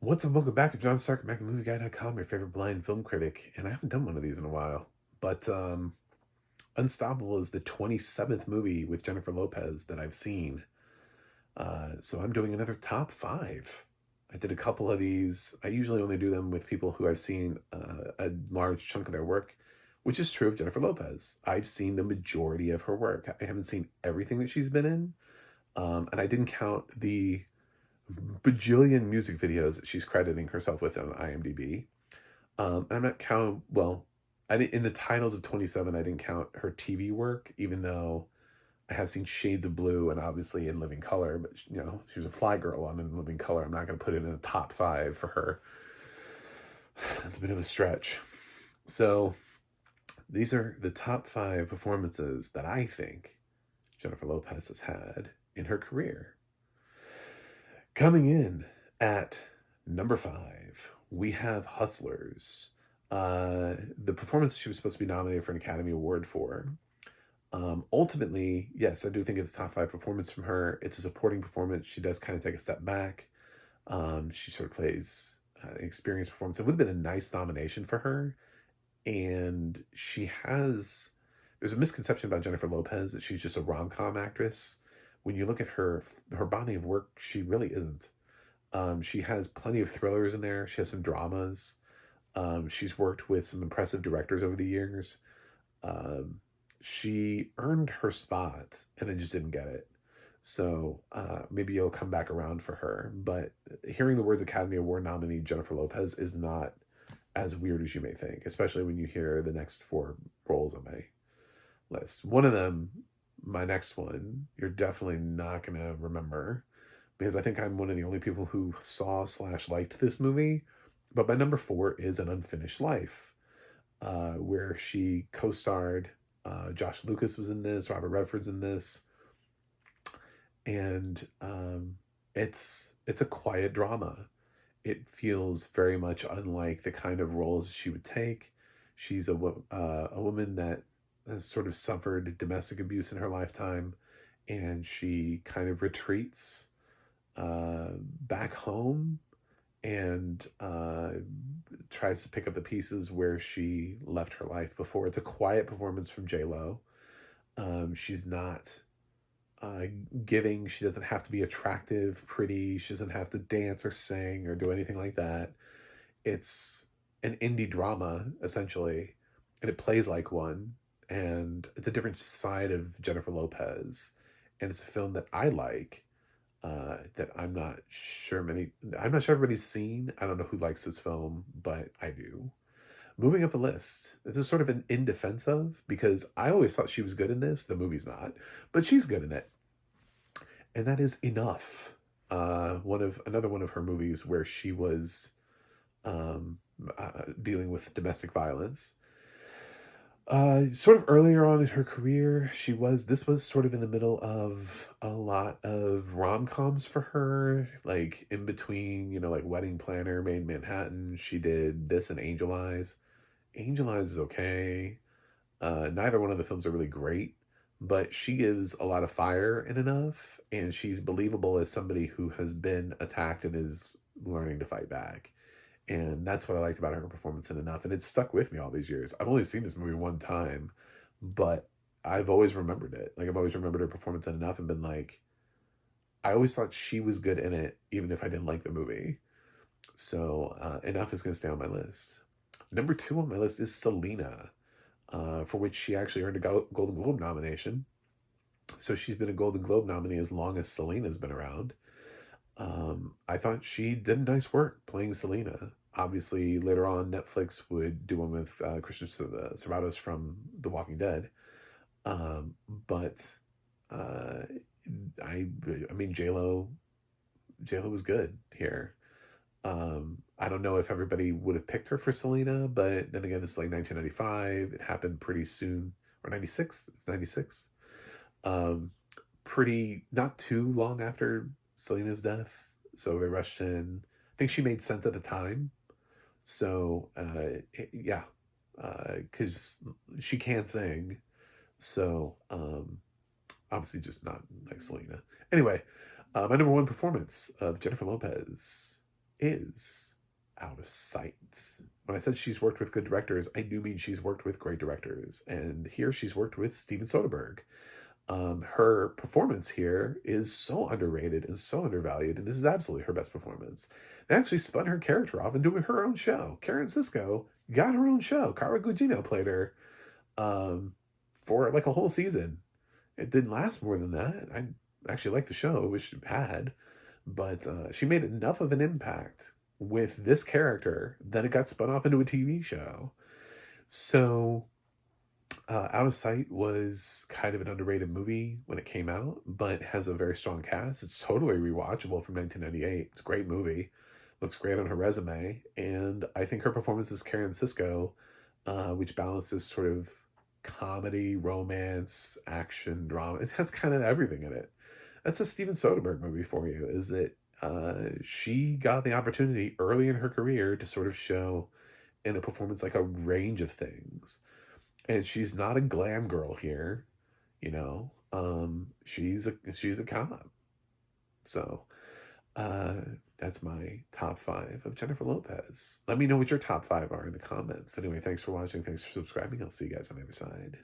What's up? Welcome back to John Stark, MacMovieGuy.com, your favorite blind film critic. And I haven't done one of these in a while. But Unstoppable is the 27th movie with Jennifer Lopez that I've seen. So I'm doing another top five. I did a couple of these. I usually only do them with people who I've seen a large chunk of their work, which is true of Jennifer Lopez. I've seen the majority of her work. I haven't seen everything that she's been in. And I didn't count the bajillion music videos that she's crediting herself with on IMDb. And I'm not counting, well, in the titles of 27, I didn't count her TV work, even though I have seen Shades of Blue and obviously In Living Color, but she was a fly girl on In Living Color. I'm not going to put it in the top five for her. That's a bit of a stretch. So these are the top five performances that I think Jennifer Lopez has had in her career. Coming in at number five, we have Hustlers. The performance she was supposed to be nominated for an Academy Award for. Ultimately, yes, I do think it's a top five performance from her. It's a supporting performance. She does kind of take a step back. She sort of plays an experienced performance. It would have been a nice nomination for her. And there's a misconception about Jennifer Lopez that she's just a rom-com actress. When you look at her body of work, she really isn't. She has plenty of thrillers in there. She has some dramas. She's worked with some impressive directors over the years. She earned her spot and then just didn't get it. So maybe it'll come back around for her. But hearing the words Academy Award nominee Jennifer Lopez is not as weird as you may think, especially when you hear the next four roles on my list. One of them, my next one, you're definitely not going to remember because I think I'm one of the only people who saw/liked this movie. But my number four is An Unfinished Life, where she co-starred. Josh Lucas was in this, Robert Redford's in this. And it's a quiet drama. It feels very much unlike the kind of roles she would take. She's a woman that has sort of suffered domestic abuse in her lifetime, and she kind of retreats back home and tries to pick up the pieces where she left her life before. It's a quiet performance from J-Lo. She's not giving. She doesn't have to be attractive, pretty. She doesn't have to dance or sing or do anything like that. It's an indie drama, essentially, and it plays like one. And it's a different side of Jennifer Lopez. And it's a film that I like, that I'm not sure everybody's seen. I don't know who likes this film, but I do. Moving up the list, this is sort of an in defense of, because I always thought she was good in this. The movie's not, but she's good in it. And that is Enough. Another one of her movies where she was dealing with domestic violence. Sort of earlier on in her career, this was sort of in the middle of a lot of rom-coms for her, like in between, like Wedding Planner, Made in Manhattan. She did this and Angel Eyes. Angel Eyes is okay. Neither one of the films are really great, but she gives a lot of fire in Enough, and she's believable as somebody who has been attacked and is learning to fight back. And that's what I liked about her performance in Enough. And it's stuck with me all these years. I've only seen this movie one time, but I've always remembered it. Like, I've always remembered her performance in Enough and been like, I always thought she was good in it, even if I didn't like the movie. So Enough is going to stay on my list. Number two on my list is Selena, for which she actually earned a Golden Globe nomination. So she's been a Golden Globe nominee as long as Selena's been around. I thought she did nice work playing Selena. Obviously, later on, Netflix would do one with Christian Serratos from The Walking Dead. But I mean, J-Lo was good here. I don't know if everybody would have picked her for Selena, but then again, it's like 1995. It happened pretty soon, or 96. It's 96. Pretty not too long after Selena's death, so they rushed in. I think she made sense at the time. So yeah, because she can sing. So obviously just not like Selena. Anyway, my number one performance of Jennifer Lopez is Out of Sight. When I said she's worked with good directors, I do mean she's worked with great directors. And here she's worked with Steven Soderbergh. Her performance here is so underrated and so undervalued, and this is absolutely her best performance. They actually spun her character off into her own show. Karen Cisco got her own show. Carla Gugino played her um, for like a whole season. It didn't last more than that. I actually liked the show, which it had, but she made enough of an impact with this character that it got spun off into a TV show. So Out of Sight was kind of an underrated movie when it came out, but has a very strong cast. It's totally rewatchable from 1998. It's a great movie. Looks great on her resume. And I think her performance as Karen Cisco, which balances sort of comedy, romance, action, drama, it has kind of everything in it. That's a Steven Soderbergh movie for you, is that she got the opportunity early in her career to sort of show in a performance like a range of things, and she's not a glam girl here, you know. She's a cop. So uh that's my top five of Jennifer Lopez. Let me know what your top five are in the comments. Anyway, thanks for watching, thanks for subscribing. I'll see you guys on the other side.